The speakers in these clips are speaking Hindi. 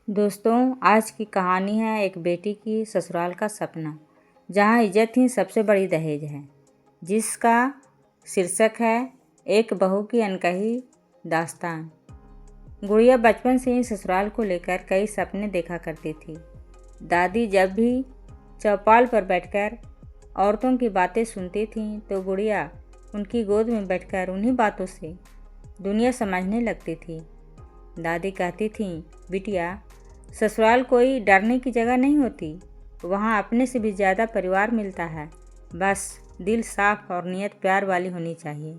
दोस्तों, आज की कहानी है एक बेटी की ससुराल का सपना, जहाँ इज्जत ही सबसे बड़ी दहेज है, जिसका शीर्षक है एक बहू की अनकही दास्तान। गुड़िया बचपन से ही ससुराल को लेकर कई सपने देखा करती थी। दादी जब भी चौपाल पर बैठकर औरतों की बातें सुनती थीं, तो गुड़िया उनकी गोद में बैठकर उन्हीं बातों से दुनिया समझने लगती थी। दादी कहती थीं, बिटिया, ससुराल कोई डरने की जगह नहीं होती, वहाँ अपने से भी ज़्यादा परिवार मिलता है। बस दिल साफ और नीयत प्यार वाली होनी चाहिए।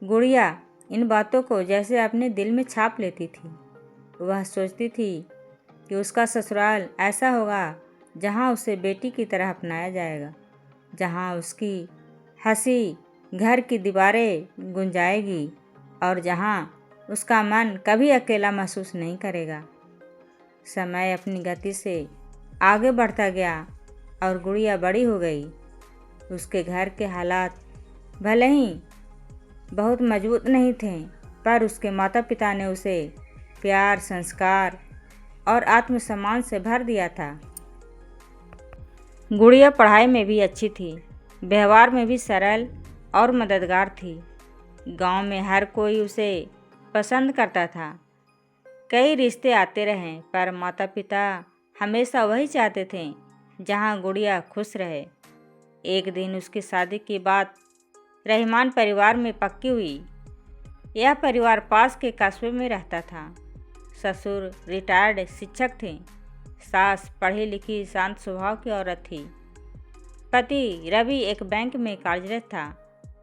गुड़िया इन बातों को जैसे अपने दिल में छाप लेती थी। वह सोचती थी कि उसका ससुराल ऐसा होगा जहाँ उसे बेटी की तरह अपनाया जाएगा, जहाँ उसकी हंसी घर की दीवारें गुंजाएगी और जहाँ उसका मन कभी अकेला महसूस नहीं करेगा। समय अपनी गति से आगे बढ़ता गया और गुड़िया बड़ी हो गई। उसके घर के हालात भले ही बहुत मजबूत नहीं थे, पर उसके माता पिता ने उसे प्यार, संस्कार और आत्मसम्मान से भर दिया था। गुड़िया पढ़ाई में भी अच्छी थी, व्यवहार में भी सरल और मददगार थी। गांव में हर कोई उसे पसंद करता था। कई रिश्ते आते रहे, पर माता पिता हमेशा वही चाहते थे जहां गुड़िया खुश रहे। एक दिन उसकी शादी की बात रहमान परिवार में पक्की हुई। यह परिवार पास के कस्बे में रहता था। ससुर रिटायर्ड शिक्षक थे, सास पढ़ी लिखी शांत स्वभाव की औरत थी, पति रवि एक बैंक में कार्यरत था।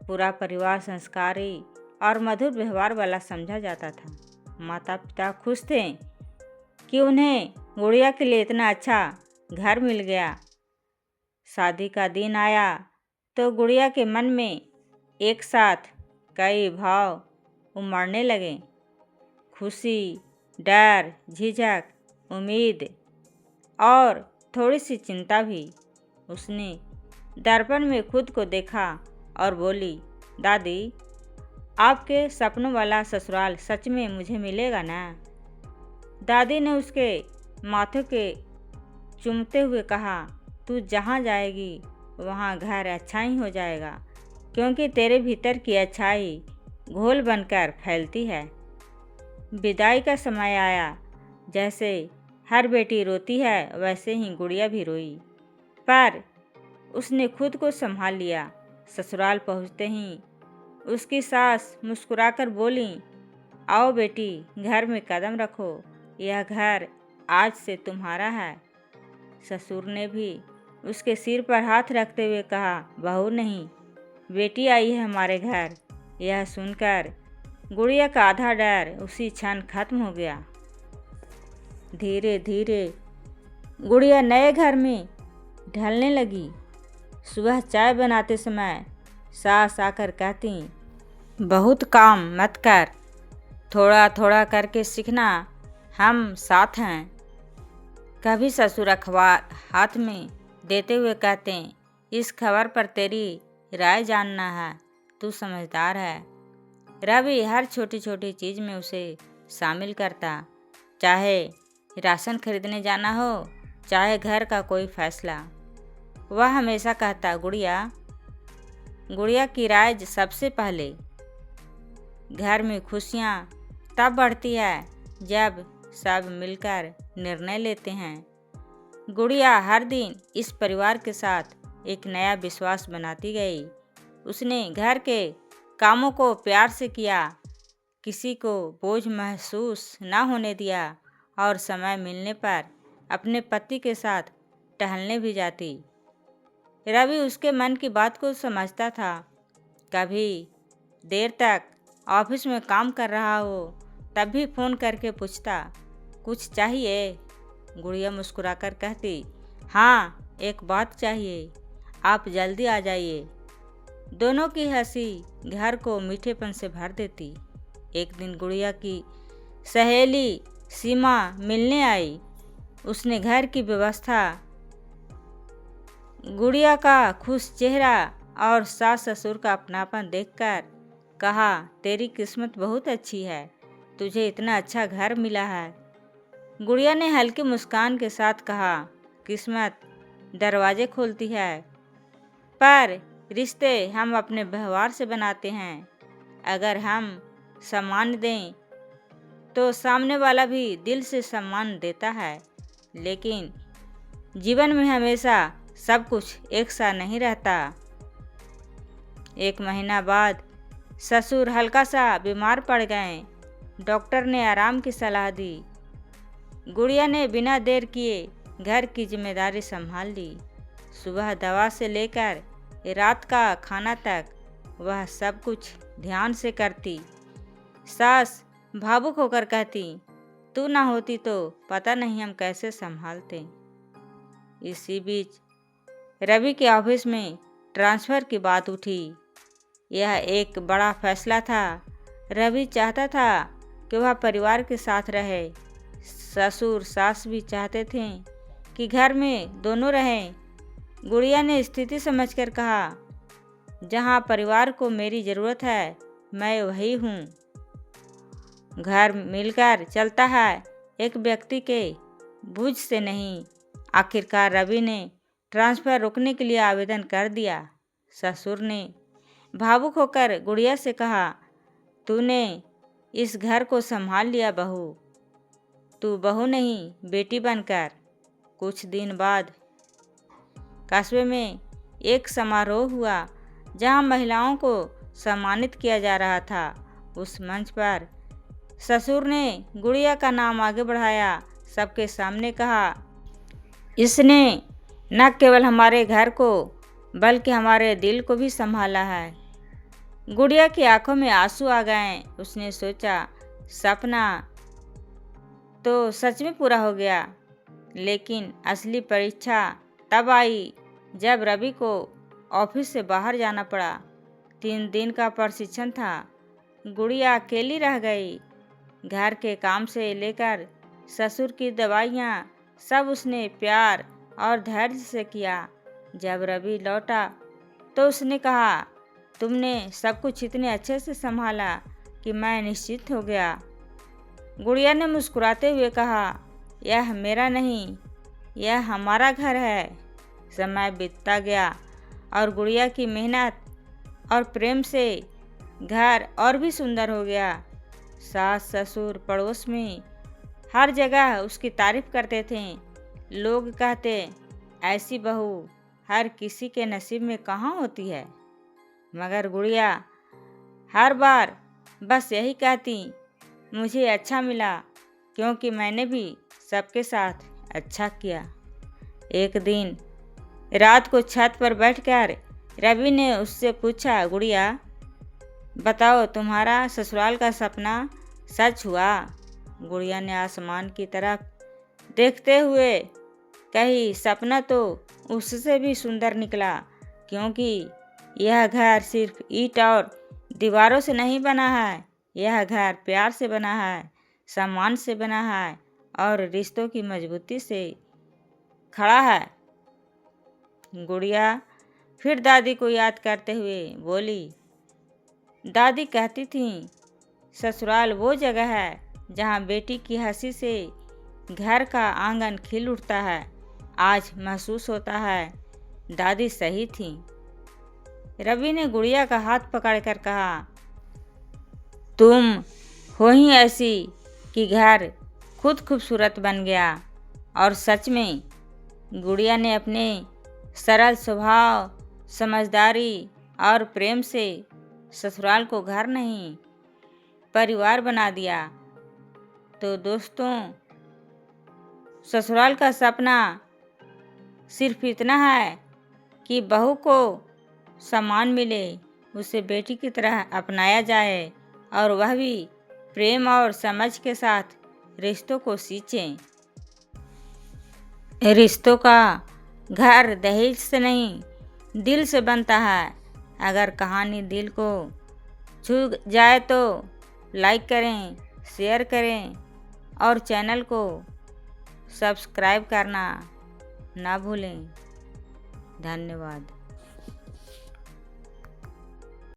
पूरा परिवार संस्कारी और मधुर व्यवहार वाला समझा जाता था। माता पिता खुश थे कि उन्हें गुड़िया के लिए इतना अच्छा घर मिल गया। शादी का दिन आया तो गुड़िया के मन में एक साथ कई भाव उमड़ने लगे। खुशी, डर, झिझक, उम्मीद और थोड़ी सी चिंता भी। उसने दर्पण में खुद को देखा और बोली, दादी, आपके सपनों वाला ससुराल सच में मुझे मिलेगा ना? दादी ने उसके माथे के चूमते हुए कहा, तू जहाँ जाएगी वहाँ घर अच्छा ही हो जाएगा, क्योंकि तेरे भीतर की अच्छाई घोल बनकर फैलती है। विदाई का समय आया। जैसे हर बेटी रोती है, वैसे ही गुड़िया भी रोई, पर उसने खुद को संभाल लिया। ससुराल पहुँचते ही उसकी सास मुस्कुराकर बोली, आओ बेटी, घर में कदम रखो, यह घर आज से तुम्हारा है। ससुर ने भी उसके सिर पर हाथ रखते हुए कहा, बहू नहीं, बेटी आई है हमारे घर। यह सुनकर गुड़िया का आधा डर उसी क्षण खत्म हो गया। धीरे धीरे गुड़िया नए घर में ढलने लगी। सुबह चाय बनाते समय सास आकर कहती, बहुत काम मत कर, थोड़ा थोड़ा करके सीखना, हम साथ हैं। कभी ससुर अखबार हाथ में देते हुए कहते, इस खबर पर तेरी राय जानना है, तू समझदार है। रवि हर छोटी छोटी चीज़ में उसे शामिल करता, चाहे राशन खरीदने जाना हो, चाहे घर का कोई फैसला। वह हमेशा कहता, गुड़िया की राय सबसे पहले। घर में खुशियाँ तब बढ़ती है जब सब मिलकर निर्णय लेते हैं। गुड़िया हर दिन इस परिवार के साथ एक नया विश्वास बनाती गई। उसने घर के कामों को प्यार से किया, किसी को बोझ महसूस न होने दिया और समय मिलने पर अपने पति के साथ टहलने भी जाती। रवि उसके मन की बात को समझता था। कभी देर तक ऑफिस में काम कर रहा हो, तब भी फ़ोन करके पूछता, कुछ चाहिए? गुड़िया मुस्कुराकर कहती, हाँ, एक बात चाहिए, आप जल्दी आ जाइए। दोनों की हंसी घर को मीठेपन से भर देती। एक दिन गुड़िया की सहेली सीमा मिलने आई। उसने घर की व्यवस्था, गुड़िया का खुश चेहरा और सास ससुर का अपनापन देखकर कहा, तेरी किस्मत बहुत अच्छी है, तुझे इतना अच्छा घर मिला है। गुड़िया ने हल्की मुस्कान के साथ कहा, किस्मत दरवाजे खोलती है, पर रिश्ते हम अपने व्यवहार से बनाते हैं। अगर हम सम्मान दें तो सामने वाला भी दिल से सम्मान देता है, लेकिन जीवन में हमेशा सब कुछ एक सा नहीं रहता। 1 महीना बाद ससुर हल्का सा बीमार पड़ गए। डॉक्टर ने आराम की सलाह दी। गुड़िया ने बिना देर किए घर की जिम्मेदारी संभाल ली। सुबह दवा से लेकर रात का खाना तक वह सब कुछ ध्यान से करती। सास भावुक होकर कहती, तू ना होती तो पता नहीं हम कैसे संभालते। इसी बीच रवि के ऑफिस में ट्रांसफ़र की बात उठी। यह एक बड़ा फैसला था। रवि चाहता था कि वह परिवार के साथ रहे। ससुर सास भी चाहते थे कि घर में दोनों रहें। गुड़िया ने स्थिति समझकर कहा, जहाँ परिवार को मेरी ज़रूरत है मैं वही हूँ। घर मिलकर चलता है, एक व्यक्ति के बोझ से नहीं। आखिरकार रवि ने ट्रांसफ़र रोकने के लिए आवेदन कर दिया। ससुर ने भावुक होकर गुड़िया से कहा, तूने इस घर को संभाल लिया बहू, तू बहू नहीं बेटी बनकर। कुछ दिन बाद कस्बे में एक समारोह हुआ जहां महिलाओं को सम्मानित किया जा रहा था। उस मंच पर ससुर ने गुड़िया का नाम आगे बढ़ाया। सबके सामने कहा, इसने न केवल हमारे घर को बल्कि हमारे दिल को भी संभाला है। गुड़िया की आंखों में आंसू आ गए। उसने सोचा, सपना तो सच में पूरा हो गया। लेकिन असली परीक्षा तब आई जब रवि को ऑफिस से बाहर जाना पड़ा। 3 दिन का प्रशिक्षण था। गुड़िया अकेली रह गई। घर के काम से लेकर ससुर की दवाइयाँ सब उसने प्यार और धैर्य से किया। जब रवि लौटा तो उसने कहा, तुमने सब कुछ इतने अच्छे से संभाला कि मैं निश्चित हो गया। गुड़िया ने मुस्कुराते हुए कहा, यह मेरा नहीं, यह हमारा घर है। समय बीतता गया और गुड़िया की मेहनत और प्रेम से घर और भी सुंदर हो गया। सास ससुर पड़ोस में हर जगह उसकी तारीफ करते थे। लोग कहते, ऐसी बहू हर किसी के नसीब में कहाँ होती है। मगर गुड़िया हर बार बस यही कहती, मुझे अच्छा मिला क्योंकि मैंने भी सबके साथ अच्छा किया। एक दिन रात को छत पर बैठकर रवि ने उससे पूछा, गुड़िया बताओ, तुम्हारा ससुराल का सपना सच हुआ? गुड़िया ने आसमान की तरफ देखते हुए कही, सपना तो उससे भी सुंदर निकला, क्योंकि यह घर सिर्फ ईंट और दीवारों से नहीं बना है। यह घर प्यार से बना है, सम्मान से बना है और रिश्तों की मजबूती से खड़ा है। गुड़िया फिर दादी को याद करते हुए बोली, दादी कहती थी, ससुराल वो जगह है जहाँ बेटी की हंसी से घर का आंगन खिल उठता है। आज महसूस होता है दादी सही थी। रवि ने गुड़िया का हाथ पकड़कर कहा, तुम हो ही ऐसी कि घर खुद खूबसूरत बन गया। और सच में गुड़िया ने अपने सरल स्वभाव, समझदारी और प्रेम से ससुराल को घर नहीं परिवार बना दिया। तो दोस्तों, ससुराल का सपना सिर्फ इतना है कि बहू को सम्मान मिले, उसे बेटी की तरह अपनाया जाए और वह भी प्रेम और समझ के साथ रिश्तों को सींचे। रिश्तों का घर दहेज से नहीं, दिल से बनता है। अगर कहानी दिल को छू जाए तो लाइक करें, शेयर करें और चैनल को सब्सक्राइब करना ना भूलें। धन्यवाद।